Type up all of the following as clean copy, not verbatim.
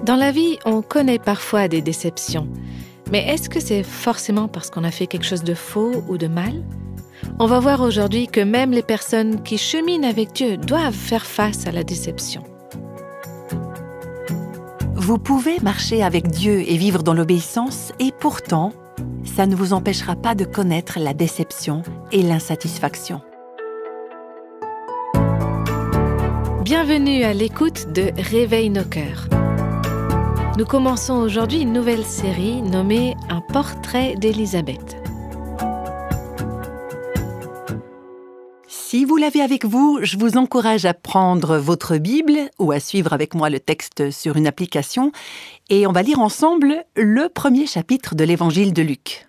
Dans la vie, on connaît parfois des déceptions. Mais est-ce que c'est forcément parce qu'on a fait quelque chose de faux ou de mal? On va voir aujourd'hui que même les personnes qui cheminent avec Dieu doivent faire face à la déception. Vous pouvez marcher avec Dieu et vivre dans l'obéissance, et pourtant, ça ne vous empêchera pas de connaître la déception et l'insatisfaction. Bienvenue à l'écoute de Réveille nos cœurs. Nous commençons aujourd'hui une nouvelle série nommée « Un portrait d'Élisabeth ». Si vous l'avez avec vous, je vous encourage à prendre votre Bible ou à suivre avec moi le texte sur une application et on va lire ensemble le premier chapitre de l'Évangile de Luc.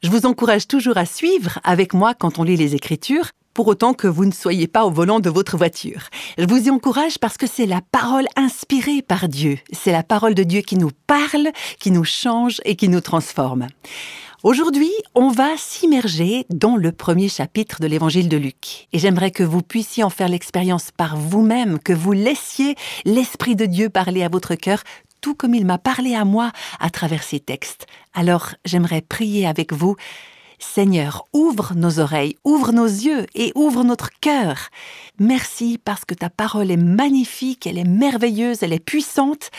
Je vous encourage toujours à suivre avec moi quand on lit les Écritures, pour autant que vous ne soyez pas au volant de votre voiture. Je vous y encourage parce que c'est la parole inspirée par Dieu. C'est la parole de Dieu qui nous parle, qui nous change et qui nous transforme. Aujourd'hui, on va s'immerger dans le premier chapitre de l'Évangile de Luc. Et j'aimerais que vous puissiez en faire l'expérience par vous-même, que vous laissiez l'Esprit de Dieu parler à votre cœur, tout comme il m'a parlé à moi à travers ces textes. Alors, j'aimerais prier avec vous. Seigneur, ouvre nos oreilles, ouvre nos yeux et ouvre notre cœur. Merci parce que ta parole est magnifique, elle est merveilleuse, elle est puissante,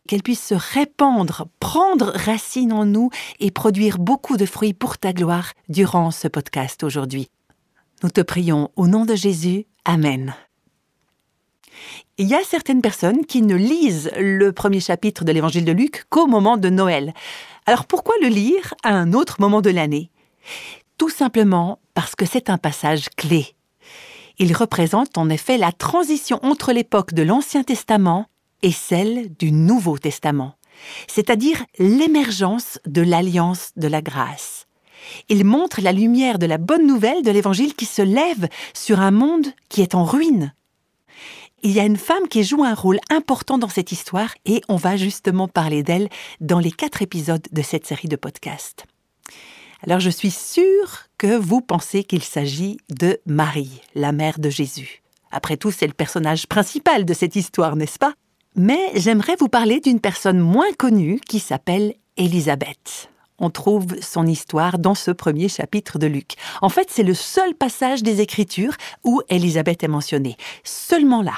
qu'elle puisse se répandre, prendre racine en nous et produire beaucoup de fruits pour ta gloire durant ce podcast aujourd'hui. Nous te prions au nom de Jésus. Amen. Il y a certaines personnes qui ne lisent le premier chapitre de l'Évangile de Luc qu'au moment de Noël. Alors pourquoi le lire à un autre moment de l'année ? Tout simplement parce que c'est un passage clé. Il représente en effet la transition entre l'époque de l'Ancien Testament et celle du Nouveau Testament, c'est-à-dire l'émergence de l'Alliance de la grâce. Il montre la lumière de la bonne nouvelle de l'Évangile qui se lève sur un monde qui est en ruine. Il y a une femme qui joue un rôle important dans cette histoire et on va justement parler d'elle dans les 4 épisodes de cette série de podcasts. Alors je suis sûre que vous pensez qu'il s'agit de Marie, la mère de Jésus. Après tout, c'est le personnage principal de cette histoire, n'est-ce pas ? Mais j'aimerais vous parler d'une personne moins connue qui s'appelle Élisabeth. On trouve son histoire dans ce premier chapitre de Luc. En fait, c'est le seul passage des Écritures où Élisabeth est mentionnée. Seulement là.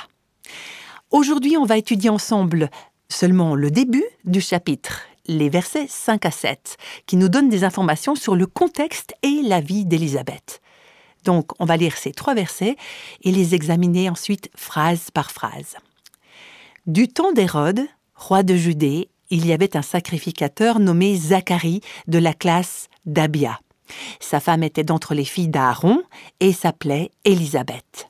Aujourd'hui, on va étudier ensemble seulement le début du chapitre, les versets 5 à 7, qui nous donnent des informations sur le contexte et la vie d'Élisabeth. Donc, on va lire ces 3 versets et les examiner ensuite phrase par phrase. Du temps d'Hérode, roi de Judée, il y avait un sacrificateur nommé Zacharie de la classe d'Abia. Sa femme était d'entre les filles d'Aaron et s'appelait Élisabeth.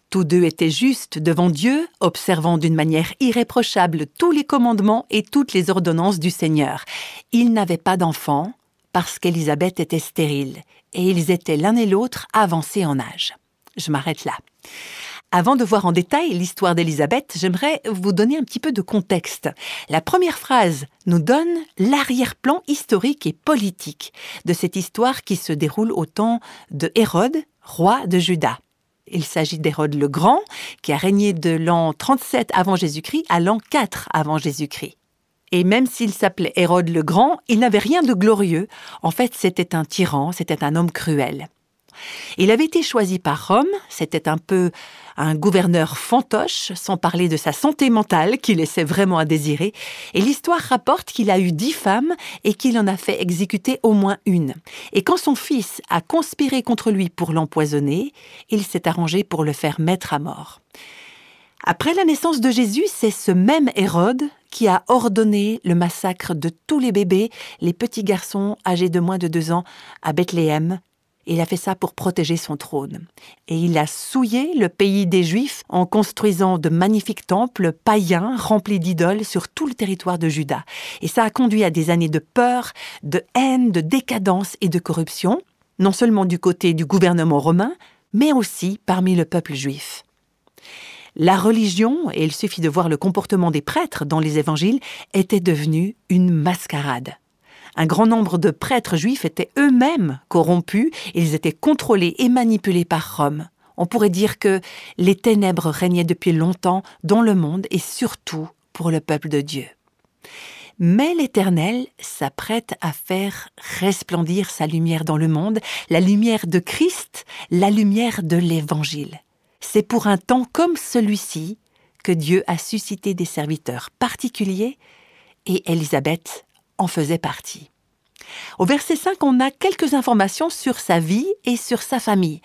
Tous deux étaient justes devant Dieu, observant d'une manière irréprochable tous les commandements et toutes les ordonnances du Seigneur. Ils n'avaient pas d'enfants parce qu'Élisabeth était stérile et ils étaient l'un et l'autre avancés en âge. Je m'arrête là. Avant de voir en détail l'histoire d'Élisabeth, j'aimerais vous donner un petit peu de contexte. La première phrase nous donne l'arrière-plan historique et politique de cette histoire qui se déroule au temps de Hérode, roi de Juda. Il s'agit d'Hérode le Grand, qui a régné de l'an 37 avant Jésus-Christ à l'an 4 avant Jésus-Christ. Et même s'il s'appelait Hérode le Grand, il n'avait rien de glorieux. En fait, c'était un tyran, c'était un homme cruel. Il avait été choisi par Rome, c'était un peu un gouverneur fantoche, sans parler de sa santé mentale qui laissait vraiment à désirer. Et l'histoire rapporte qu'il a eu 10 femmes et qu'il en a fait exécuter au moins une. Et quand son fils a conspiré contre lui pour l'empoisonner, il s'est arrangé pour le faire mettre à mort. Après la naissance de Jésus, c'est ce même Hérode qui a ordonné le massacre de tous les bébés, les petits garçons âgés de moins de 2 ans, à Bethléem. Il a fait ça pour protéger son trône. Et il a souillé le pays des Juifs en construisant de magnifiques temples païens remplis d'idoles sur tout le territoire de Juda. Et ça a conduit à des années de peur, de haine, de décadence et de corruption, non seulement du côté du gouvernement romain, mais aussi parmi le peuple juif. La religion, et il suffit de voir le comportement des prêtres dans les évangiles, était devenue une mascarade. Un grand nombre de prêtres juifs étaient eux-mêmes corrompus, ils étaient contrôlés et manipulés par Rome. On pourrait dire que les ténèbres régnaient depuis longtemps dans le monde et surtout pour le peuple de Dieu. Mais l'Éternel s'apprête à faire resplendir sa lumière dans le monde, la lumière de Christ, la lumière de l'Évangile. C'est pour un temps comme celui-ci que Dieu a suscité des serviteurs particuliers et Élisabeth en faisait partie. Au verset 5, on a quelques informations sur sa vie et sur sa famille.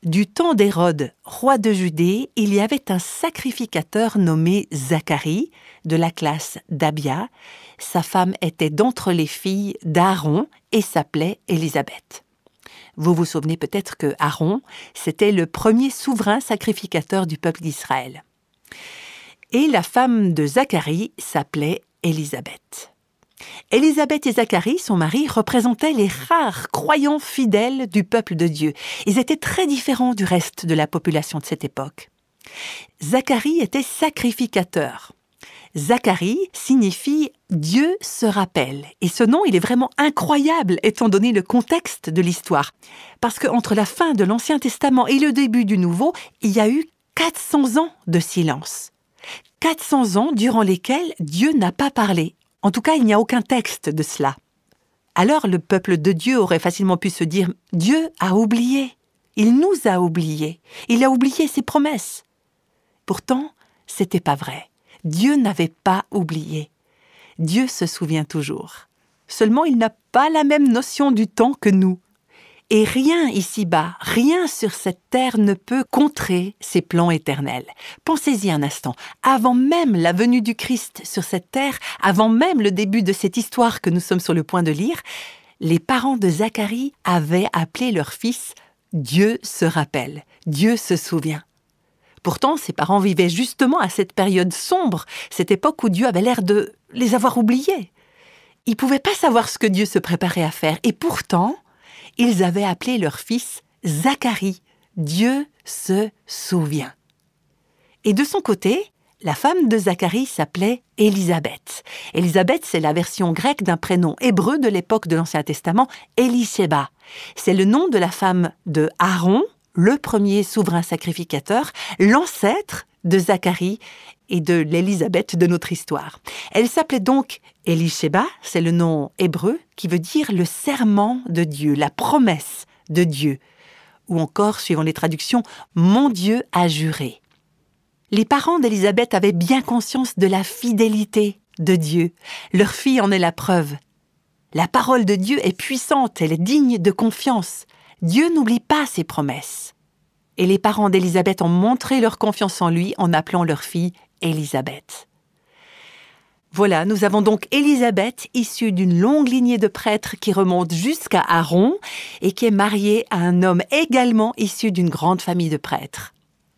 Du temps d'Hérode, roi de Judée, il y avait un sacrificateur nommé Zacharie, de la classe d'Abia. Sa femme était d'entre les filles d'Aaron et s'appelait Élisabeth. Vous vous souvenez peut-être que Aaron, c'était le premier souverain sacrificateur du peuple d'Israël. Et la femme de Zacharie s'appelait Élisabeth. Élisabeth et Zacharie, son mari, représentaient les rares croyants fidèles du peuple de Dieu. Ils étaient très différents du reste de la population de cette époque. Zacharie était sacrificateur. Zacharie signifie « Dieu se rappelle ». Et ce nom, il est vraiment incroyable étant donné le contexte de l'histoire. Parce qu'entre la fin de l'Ancien Testament et le début du Nouveau, il y a eu 400 ans de silence. 400 ans durant lesquels Dieu n'a pas parlé. En tout cas, il n'y a aucun texte de cela. Alors le peuple de Dieu aurait facilement pu se dire « Dieu a oublié, il nous a oubliés, il a oublié ses promesses ». Pourtant, c'était pas vrai. Dieu n'avait pas oublié. Dieu se souvient toujours. Seulement, il n'a pas la même notion du temps que nous. Et rien ici-bas, rien sur cette terre ne peut contrer ses plans éternels. Pensez-y un instant. Avant même la venue du Christ sur cette terre, avant même le début de cette histoire que nous sommes sur le point de lire, les parents de Zacharie avaient appelé leur fils « Dieu se rappelle »,« Dieu se souvient ». Pourtant, ses parents vivaient justement à cette période sombre, cette époque où Dieu avait l'air de les avoir oubliés. Ils ne pouvaient pas savoir ce que Dieu se préparait à faire. Et pourtant, ils avaient appelé leur fils Zacharie. Dieu se souvient. Et de son côté, la femme de Zacharie s'appelait Élisabeth. Élisabeth, c'est la version grecque d'un prénom hébreu de l'époque de l'Ancien Testament, Élishéba. C'est le nom de la femme de Aaron, le premier souverain sacrificateur, l'ancêtre de Zacharie et de l'Élisabeth de notre histoire. Elle s'appelait donc Élishéba, c'est le nom hébreu, qui veut dire le serment de Dieu, la promesse de Dieu. Ou encore, suivant les traductions, « Mon Dieu a juré ». Les parents d'Élisabeth avaient bien conscience de la fidélité de Dieu. Leur fille en est la preuve. La parole de Dieu est puissante, elle est digne de confiance. Dieu n'oublie pas ses promesses. Et les parents d'Élisabeth ont montré leur confiance en lui en appelant leur fille Élisabeth. Voilà, nous avons donc Élisabeth, issue d'une longue lignée de prêtres qui remonte jusqu'à Aaron et qui est mariée à un homme également issu d'une grande famille de prêtres.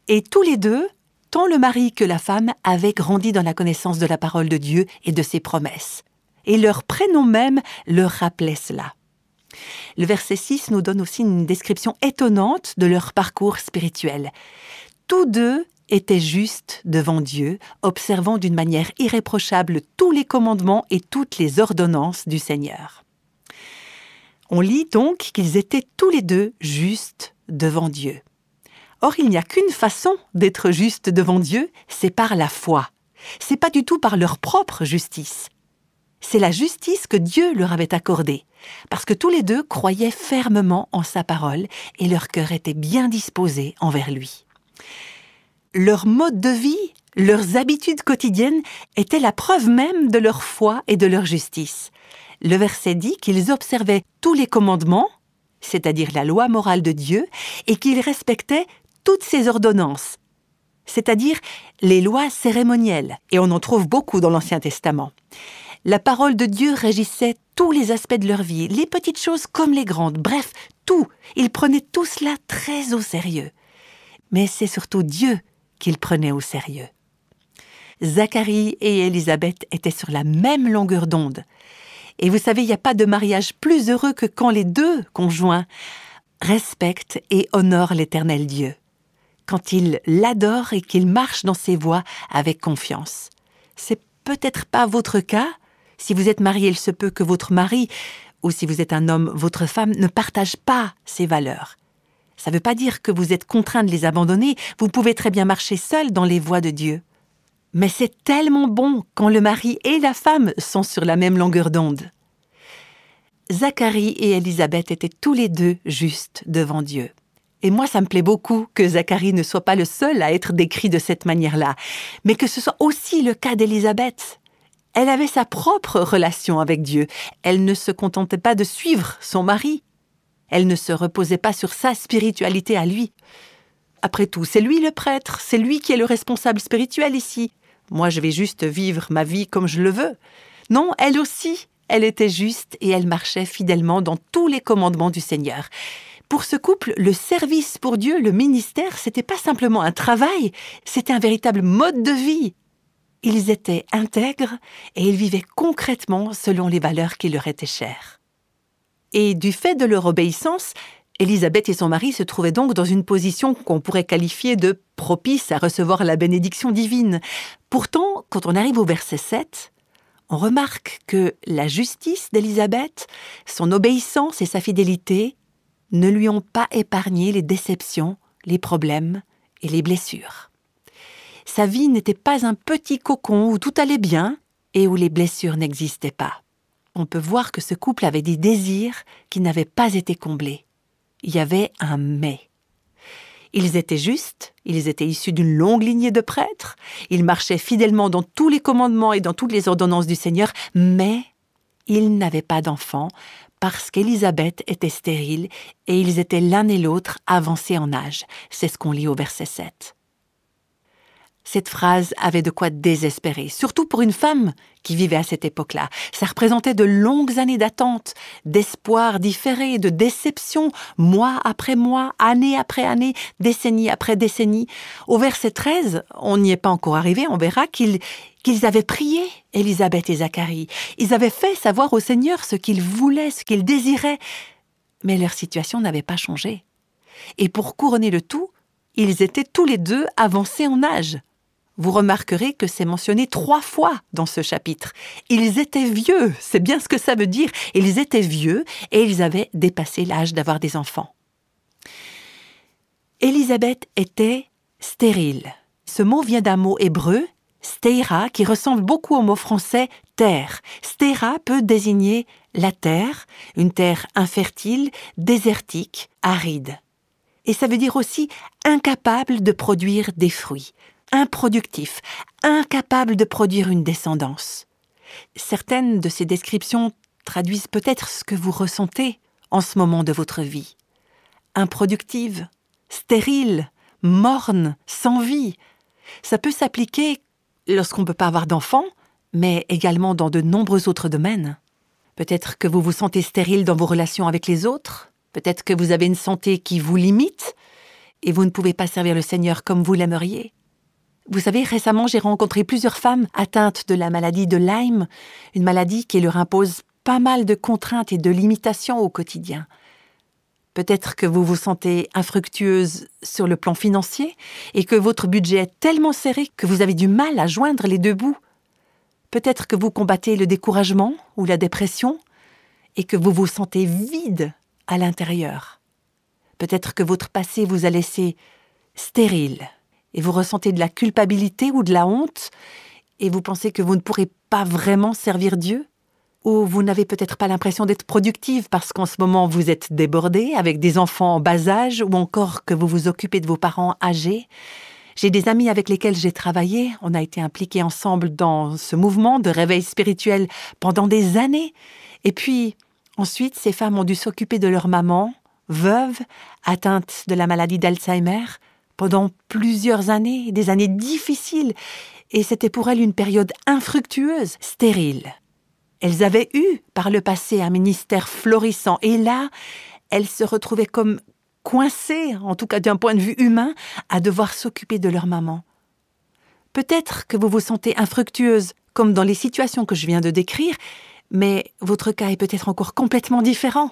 Et tous les deux, tant le mari que la femme, avaient grandi dans la connaissance de la parole de Dieu et de ses promesses. Et leur prénom même leur rappelait cela. Le verset 6 nous donne aussi une description étonnante de leur parcours spirituel. Tous deux étaient justes devant Dieu, observant d'une manière irréprochable tous les commandements et toutes les ordonnances du Seigneur. On lit donc qu'ils étaient tous les deux justes devant Dieu. Or, il n'y a qu'une façon d'être juste devant Dieu, c'est par la foi. C'est pas du tout par leur propre justice. C'est la justice que Dieu leur avait accordée, parce que tous les deux croyaient fermement en sa parole et leur cœur était bien disposé envers lui. Leur mode de vie, leurs habitudes quotidiennes étaient la preuve même de leur foi et de leur justice. Le verset dit qu'ils observaient tous les commandements, c'est-à-dire la loi morale de Dieu, et qu'ils respectaient toutes ses ordonnances, c'est-à-dire les lois cérémonielles, et on en trouve beaucoup dans l'Ancien Testament. La parole de Dieu régissait tous les aspects de leur vie, les petites choses comme les grandes, bref, tout. Ils prenaient tout cela très au sérieux. Mais c'est surtout Dieu qu'ils prenaient au sérieux. Zacharie et Élisabeth étaient sur la même longueur d'onde. Et vous savez, il n'y a pas de mariage plus heureux que quand les deux conjoints respectent et honorent l'Éternel Dieu. Quand ils l'adorent et qu'ils marchent dans ses voies avec confiance. C'est peut-être pas votre cas. Si vous êtes marié, il se peut que votre mari, ou si vous êtes un homme, votre femme, ne partage pas ces valeurs. Ça ne veut pas dire que vous êtes contraint de les abandonner, vous pouvez très bien marcher seul dans les voies de Dieu. Mais c'est tellement bon quand le mari et la femme sont sur la même longueur d'onde. Zacharie et Élisabeth étaient tous les deux justes devant Dieu. Et moi, ça me plaît beaucoup que Zacharie ne soit pas le seul à être décrit de cette manière-là, mais que ce soit aussi le cas d'Élisabeth. Elle avait sa propre relation avec Dieu. Elle ne se contentait pas de suivre son mari. Elle ne se reposait pas sur sa spiritualité à lui. Après tout, c'est lui le prêtre, c'est lui qui est le responsable spirituel ici. Moi, je vais juste vivre ma vie comme je le veux. Non, elle aussi, elle était juste et elle marchait fidèlement dans tous les commandements du Seigneur. Pour ce couple, le service pour Dieu, le ministère, c'était pas simplement un travail, c'était un véritable mode de vie. Ils étaient intègres et ils vivaient concrètement selon les valeurs qui leur étaient chères. Et du fait de leur obéissance, Élisabeth et son mari se trouvaient donc dans une position qu'on pourrait qualifier de propice à recevoir la bénédiction divine. Pourtant, quand on arrive au verset 7, on remarque que la justice d'Élisabeth, son obéissance et sa fidélité ne lui ont pas épargné les déceptions, les problèmes et les blessures. Sa vie n'était pas un petit cocon où tout allait bien et où les blessures n'existaient pas. On peut voir que ce couple avait des désirs qui n'avaient pas été comblés. Il y avait un « mais ». Ils étaient justes, ils étaient issus d'une longue lignée de prêtres, ils marchaient fidèlement dans tous les commandements et dans toutes les ordonnances du Seigneur, mais ils n'avaient pas d'enfants parce qu'Élisabeth était stérile et ils étaient l'un et l'autre avancés en âge. C'est ce qu'on lit au verset 7. Cette phrase avait de quoi désespérer, surtout pour une femme qui vivait à cette époque-là. Ça représentait de longues années d'attente, d'espoir différé, de déception, mois après mois, année après année, décennie après décennie. Au verset 13, on n'y est pas encore arrivé, on verra qu'ils avaient prié, Élisabeth et Zacharie. Ils avaient fait savoir au Seigneur ce qu'ils voulaient, ce qu'ils désiraient. Mais leur situation n'avait pas changé. Et pour couronner le tout, ils étaient tous les deux avancés en âge. Vous remarquerez que c'est mentionné 3 fois dans ce chapitre. Ils étaient vieux, c'est bien ce que ça veut dire. Ils étaient vieux et ils avaient dépassé l'âge d'avoir des enfants. Élisabeth était stérile. Ce mot vient d'un mot hébreu, stéira, qui ressemble beaucoup au mot français terre. Stéra peut désigner la terre, une terre infertile, désertique, aride. Et ça veut dire aussi incapable de produire des fruits. Improductif, incapable de produire une descendance. Certaines de ces descriptions traduisent peut-être ce que vous ressentez en ce moment de votre vie. Improductive, stérile, morne, sans vie. Ça peut s'appliquer lorsqu'on ne peut pas avoir d'enfants, mais également dans de nombreux autres domaines. Peut-être que vous vous sentez stérile dans vos relations avec les autres, peut-être que vous avez une santé qui vous limite et vous ne pouvez pas servir le Seigneur comme vous l'aimeriez. Vous savez, récemment, j'ai rencontré plusieurs femmes atteintes de la maladie de Lyme, une maladie qui leur impose pas mal de contraintes et de limitations au quotidien. Peut-être que vous vous sentez infructueuse sur le plan financier et que votre budget est tellement serré que vous avez du mal à joindre les deux bouts. Peut-être que vous combattez le découragement ou la dépression et que vous vous sentez vide à l'intérieur. Peut-être que votre passé vous a laissé stérile. Et vous ressentez de la culpabilité ou de la honte, et vous pensez que vous ne pourrez pas vraiment servir Dieu, ou vous n'avez peut-être pas l'impression d'être productive parce qu'en ce moment vous êtes débordé avec des enfants en bas âge, ou encore que vous vous occupez de vos parents âgés. J'ai des amis avec lesquels j'ai travaillé, on a été impliqués ensemble dans ce mouvement de réveil spirituel pendant des années, et puis ensuite ces femmes ont dû s'occuper de leur maman, veuve, atteinte de la maladie d'Alzheimer, pendant plusieurs années, des années difficiles, et c'était pour elles une période infructueuse, stérile. Elles avaient eu, par le passé, un ministère florissant, et là, elles se retrouvaient comme coincées, en tout cas d'un point de vue humain, à devoir s'occuper de leur maman. Peut-être que vous vous sentez infructueuse, comme dans les situations que je viens de décrire, mais votre cas est peut-être encore complètement différent.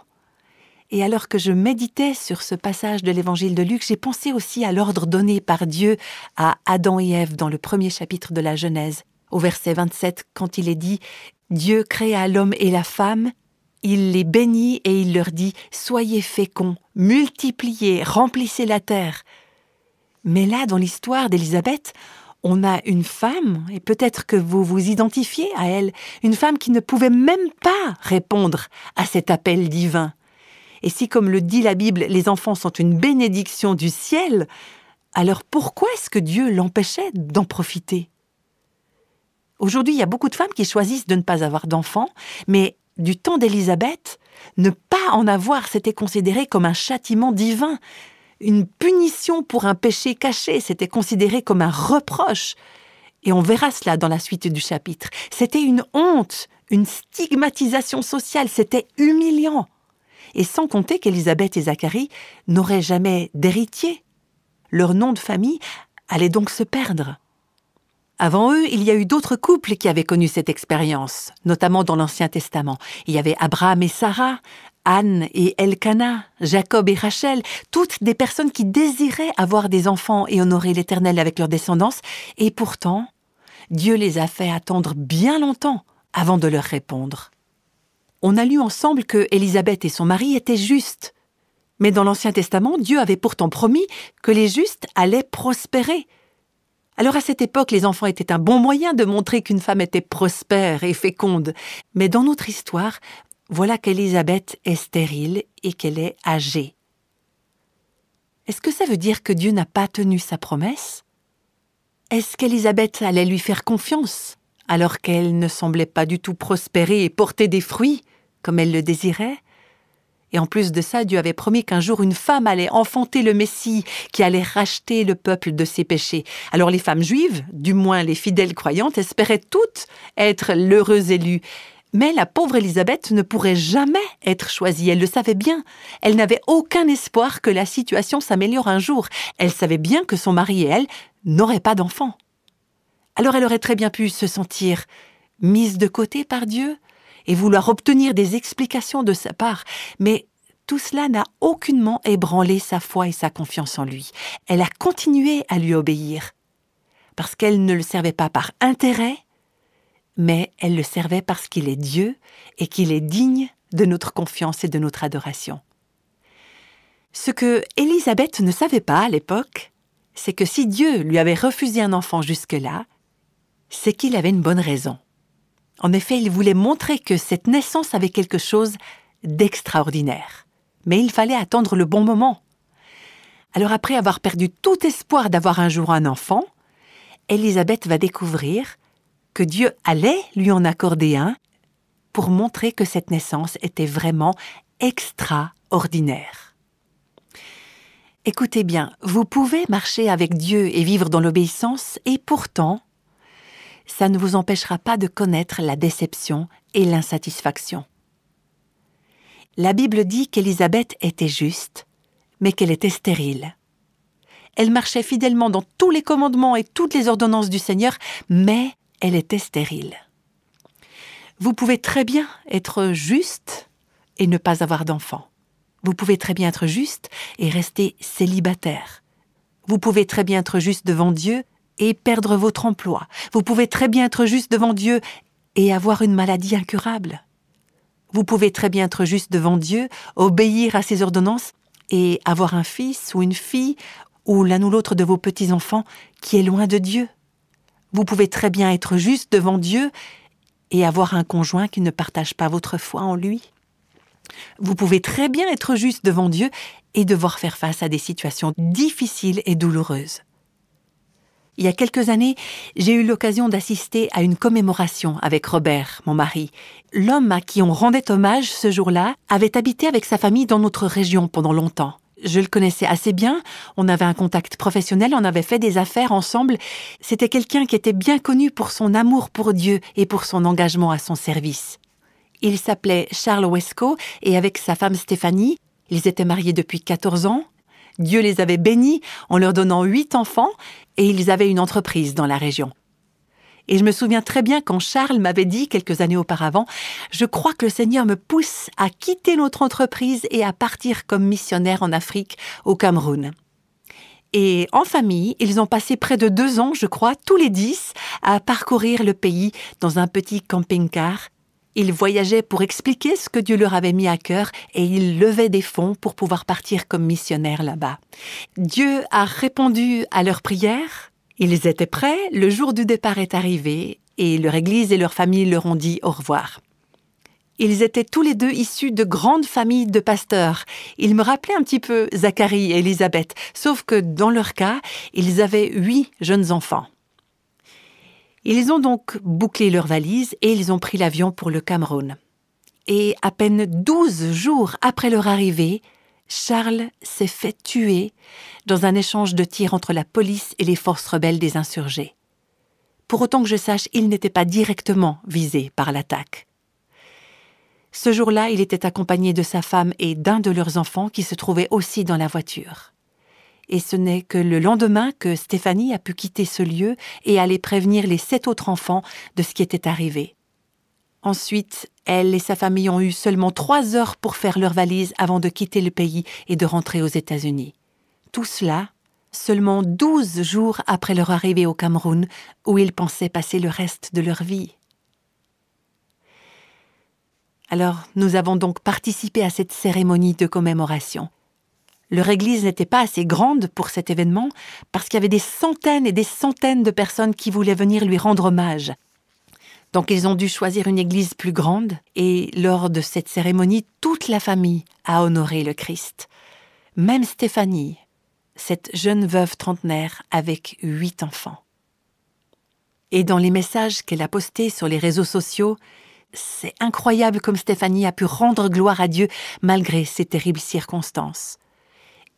Et alors que je méditais sur ce passage de l'évangile de Luc, j'ai pensé aussi à l'ordre donné par Dieu à Adam et Ève dans le premier chapitre de la Genèse, au verset 27, quand il est dit « Dieu créa l'homme et la femme, il les bénit et il leur dit « Soyez féconds, multipliez, remplissez la terre ». Mais là, dans l'histoire d'Élisabeth, On a une femme, et peut-être que vous vous identifiez à elle, une femme qui ne pouvait même pas répondre à cet appel divin. Et si, comme le dit la Bible, les enfants sont une bénédiction du ciel, alors pourquoi est-ce que Dieu l'empêchait d'en profiter? Aujourd'hui, il y a beaucoup de femmes qui choisissent de ne pas avoir d'enfants, mais du temps d'Élisabeth, ne pas en avoir, c'était considéré comme un châtiment divin. Une punition pour un péché caché, c'était considéré comme un reproche. Et on verra cela dans la suite du chapitre. C'était une honte, une stigmatisation sociale, c'était humiliant. Et sans compter qu'Élisabeth et Zacharie n'auraient jamais d'héritier. Leur nom de famille allait donc se perdre. Avant eux, il y a eu d'autres couples qui avaient connu cette expérience, notamment dans l'Ancien Testament. Il y avait Abraham et Sarah, Anne et Elkana, Jacob et Rachel, toutes des personnes qui désiraient avoir des enfants et honorer l'Éternel avec leur descendance, et pourtant, Dieu les a fait attendre bien longtemps avant de leur répondre. On a lu ensemble que Élisabeth et son mari étaient justes. Mais dans l'Ancien Testament, Dieu avait pourtant promis que les justes allaient prospérer. Alors à cette époque, les enfants étaient un bon moyen de montrer qu'une femme était prospère et féconde. Mais dans notre histoire, voilà qu'Élisabeth est stérile et qu'elle est âgée. Est-ce que ça veut dire que Dieu n'a pas tenu sa promesse? Est-ce qu'Élisabeth allait lui faire confiance, alors qu'elle ne semblait pas du tout prospérer et porter des fruits comme elle le désirait? Et en plus de ça, Dieu avait promis qu'un jour une femme allait enfanter le Messie, qui allait racheter le peuple de ses péchés. Alors les femmes juives, du moins les fidèles croyantes, espéraient toutes être l'heureuse élue. Mais la pauvre Élisabeth ne pourrait jamais être choisie, elle le savait bien. Elle n'avait aucun espoir que la situation s'améliore un jour. Elle savait bien que son mari et elle n'auraient pas d'enfants. Alors elle aurait très bien pu se sentir mise de côté par Dieu et vouloir obtenir des explications de sa part. Mais tout cela n'a aucunement ébranlé sa foi et sa confiance en lui. Elle a continué à lui obéir, parce qu'elle ne le servait pas par intérêt, mais elle le servait parce qu'il est Dieu et qu'il est digne de notre confiance et de notre adoration. Ce que Élisabeth ne savait pas à l'époque, c'est que si Dieu lui avait refusé un enfant jusque-là, c'est qu'il avait une bonne raison. En effet, il voulait montrer que cette naissance avait quelque chose d'extraordinaire. Mais il fallait attendre le bon moment. Alors après avoir perdu tout espoir d'avoir un jour un enfant, Élisabeth va découvrir que Dieu allait lui en accorder un pour montrer que cette naissance était vraiment extraordinaire. Écoutez bien, vous pouvez marcher avec Dieu et vivre dans l'obéissance, et pourtant, ça ne vous empêchera pas de connaître la déception et l'insatisfaction. La Bible dit qu'Élisabeth était juste, mais qu'elle était stérile. Elle marchait fidèlement dans tous les commandements et toutes les ordonnances du Seigneur, mais elle était stérile. Vous pouvez très bien être juste et ne pas avoir d'enfant. Vous pouvez très bien être juste et rester célibataire. Vous pouvez très bien être juste devant Dieu et perdre votre emploi. Vous pouvez très bien être juste devant Dieu et avoir une maladie incurable. Vous pouvez très bien être juste devant Dieu, obéir à ses ordonnances et avoir un fils ou une fille ou l'un ou l'autre de vos petits-enfants qui est loin de Dieu. Vous pouvez très bien être juste devant Dieu et avoir un conjoint qui ne partage pas votre foi en lui. Vous pouvez très bien être juste devant Dieu et devoir faire face à des situations difficiles et douloureuses. Il y a quelques années, j'ai eu l'occasion d'assister à une commémoration avec Robert, mon mari. L'homme à qui on rendait hommage ce jour-là avait habité avec sa famille dans notre région pendant longtemps. Je le connaissais assez bien, on avait un contact professionnel, on avait fait des affaires ensemble. C'était quelqu'un qui était bien connu pour son amour pour Dieu et pour son engagement à son service. Il s'appelait Charles Wesco et avec sa femme Stéphanie, ils étaient mariés depuis 14 ans. Dieu les avait bénis en leur donnant 8 enfants et ils avaient une entreprise dans la région. Et je me souviens très bien quand Charles m'avait dit quelques années auparavant « Je crois que le Seigneur me pousse à quitter notre entreprise et à partir comme missionnaire en Afrique, au Cameroun. » Et en famille, ils ont passé près de 2 ans, je crois, tous les 10, à parcourir le pays dans un petit camping-car. Ils voyageaient pour expliquer ce que Dieu leur avait mis à cœur et ils levaient des fonds pour pouvoir partir comme missionnaires là-bas. Dieu a répondu à leurs prières Ils étaient prêts, le jour du départ est arrivé, et leur église et leur famille leur ont dit au revoir. Ils étaient tous les deux issus de grandes familles de pasteurs. Ils me rappelaient un petit peu Zacharie et Élisabeth, sauf que dans leur cas, ils avaient 8 jeunes enfants. Ils ont donc bouclé leurs valises et ils ont pris l'avion pour le Cameroun. Et à peine 12 jours après leur arrivée, Charles s'est fait tuer dans un échange de tirs entre la police et les forces rebelles des insurgés. Pour autant que je sache, il n'était pas directement visé par l'attaque. Ce jour-là, il était accompagné de sa femme et d'un de leurs enfants qui se trouvaient aussi dans la voiture. Et ce n'est que le lendemain que Stéphanie a pu quitter ce lieu et aller prévenir les 7 autres enfants de ce qui était arrivé. Ensuite, elle et sa famille ont eu seulement 3 heures pour faire leurs valises avant de quitter le pays et de rentrer aux États-Unis. Tout cela, seulement 12 jours après leur arrivée au Cameroun, où ils pensaient passer le reste de leur vie. Alors, nous avons donc participé à cette cérémonie de commémoration. Leur église n'était pas assez grande pour cet événement parce qu'il y avait des centaines et des centaines de personnes qui voulaient venir lui rendre hommage. Donc ils ont dû choisir une église plus grande et lors de cette cérémonie, toute la famille a honoré le Christ. Même Stéphanie, cette jeune veuve trentenaire avec 8 enfants. Et dans les messages qu'elle a postés sur les réseaux sociaux, c'est incroyable comme Stéphanie a pu rendre gloire à Dieu malgré ces terribles circonstances.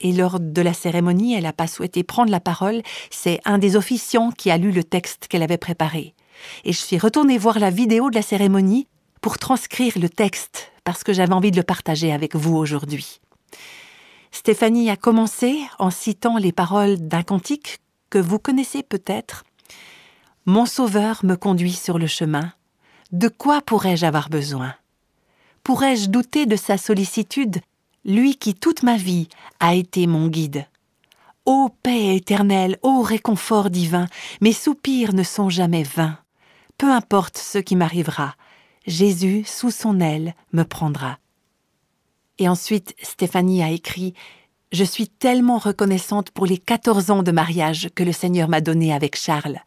Et lors de la cérémonie, elle n'a pas souhaité prendre la parole. C'est un des officiants qui a lu le texte qu'elle avait préparé. Et je suis retournée voir la vidéo de la cérémonie pour transcrire le texte, parce que j'avais envie de le partager avec vous aujourd'hui. Stéphanie a commencé en citant les paroles d'un cantique que vous connaissez peut-être. « Mon Sauveur me conduit sur le chemin. De quoi pourrais-je avoir besoin? Pourrais-je douter de sa sollicitude, lui qui toute ma vie a été mon guide? Ô paix éternelle, ô réconfort divin, mes soupirs ne sont jamais vains. Peu importe ce qui m'arrivera, Jésus, sous son aile, me prendra. » Et ensuite, Stéphanie a écrit « Je suis tellement reconnaissante pour les 14 ans de mariage que le Seigneur m'a donnés avec Charles.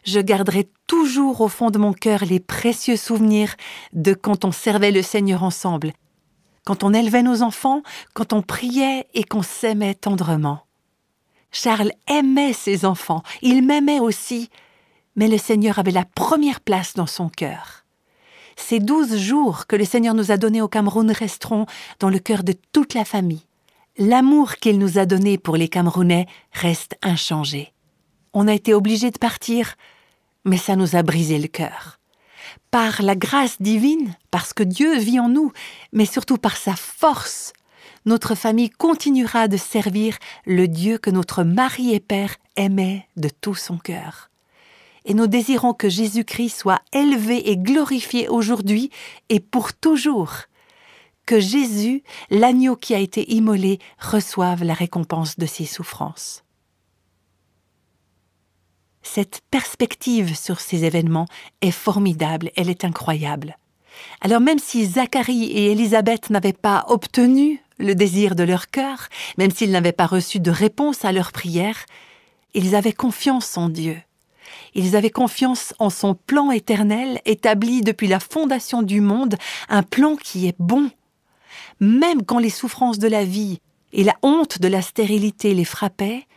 Je garderai toujours au fond de mon cœur les précieux souvenirs de quand on servait le Seigneur ensemble, quand on élevait nos enfants, quand on priait et qu'on s'aimait tendrement. Charles aimait ses enfants, il m'aimait aussi, mais le Seigneur avait la première place dans son cœur. Ces 12 jours que le Seigneur nous a donnés au Cameroun resteront dans le cœur de toute la famille. L'amour qu'il nous a donné pour les Camerounais reste inchangé. On a été obligés de partir, mais ça nous a brisé le cœur. Par la grâce divine, parce que Dieu vit en nous, mais surtout par sa force, notre famille continuera de servir le Dieu que notre mari et père aimait de tout son cœur. Et nous désirons que Jésus-Christ soit élevé et glorifié aujourd'hui et pour toujours. Que Jésus, l'agneau qui a été immolé, reçoive la récompense de ses souffrances. Cette perspective sur ces événements est formidable, elle est incroyable. Alors même si Zacharie et Élisabeth n'avaient pas obtenu le désir de leur cœur, même s'ils n'avaient pas reçu de réponse à leurs prières, ils avaient confiance en Dieu. Ils avaient confiance en son plan éternel établi depuis la fondation du monde, un plan qui est bon. Même quand les souffrances de la vie et la honte de la stérilité les frappaient,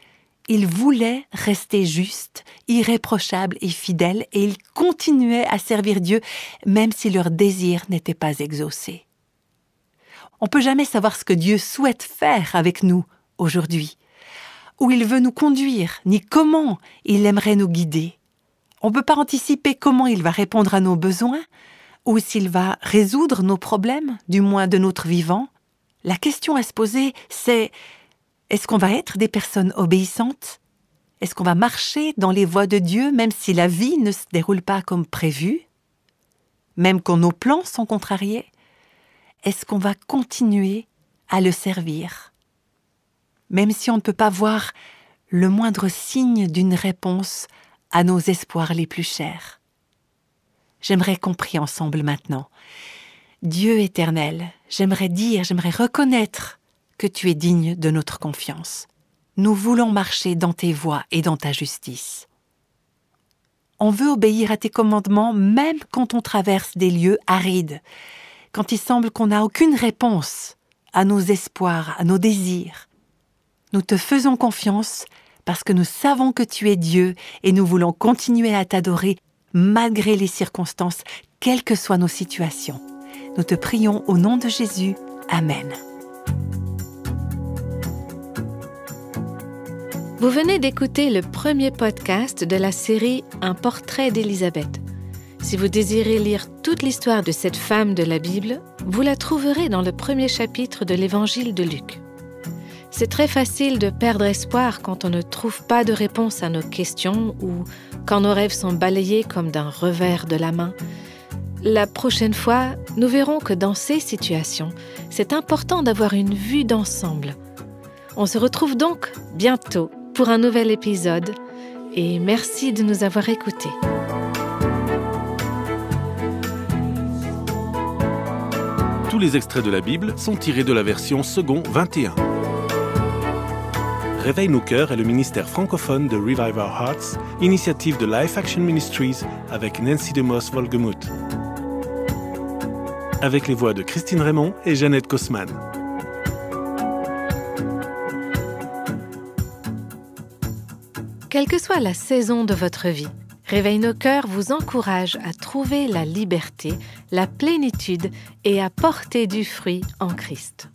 ils voulaient rester justes, irréprochables et fidèles, et ils continuaient à servir Dieu, même si leur désir n'était pas exaucé. On ne peut jamais savoir ce que Dieu souhaite faire avec nous aujourd'hui, où il veut nous conduire, ni comment il aimerait nous guider. On ne peut pas anticiper comment il va répondre à nos besoins, ou s'il va résoudre nos problèmes, du moins de notre vivant. La question à se poser, c'est: est-ce qu'on va être des personnes obéissantes? Est-ce qu'on va marcher dans les voies de Dieu, même si la vie ne se déroule pas comme prévu? Même quand nos plans sont contrariés? Est-ce qu'on va continuer à le servir? Même si on ne peut pas voir le moindre signe d'une réponse à nos espoirs les plus chers. J'aimerais qu'on prie ensemble maintenant. Dieu éternel, j'aimerais reconnaître que tu es digne de notre confiance. Nous voulons marcher dans tes voies et dans ta justice. On veut obéir à tes commandements même quand on traverse des lieux arides, quand il semble qu'on n'a aucune réponse à nos espoirs, à nos désirs. Nous te faisons confiance parce que nous savons que tu es Dieu et nous voulons continuer à t'adorer malgré les circonstances, quelles que soient nos situations. Nous te prions au nom de Jésus. Amen. Vous venez d'écouter le premier podcast de la série « Un portrait d'Élisabeth ». Si vous désirez lire toute l'histoire de cette femme de la Bible, vous la trouverez dans le premier chapitre de l'Évangile de Luc. C'est très facile de perdre espoir quand on ne trouve pas de réponse à nos questions ou quand nos rêves sont balayés comme d'un revers de la main. La prochaine fois, nous verrons que dans ces situations, c'est important d'avoir une vue d'ensemble. On se retrouve donc bientôt pour un nouvel épisode et merci de nous avoir écoutés. Tous les extraits de la Bible sont tirés de la version second 21. Réveille nos cœurs est le ministère francophone de Revive Our Hearts, initiative de Life Action Ministries avec Nancy DeMoss Wolgemuth. Avec les voix de Christine Raymond et Jeannette Kosman. Quelle que soit la saison de votre vie, Réveille nos cœurs vous encourage à trouver la liberté, la plénitude et à porter du fruit en Christ.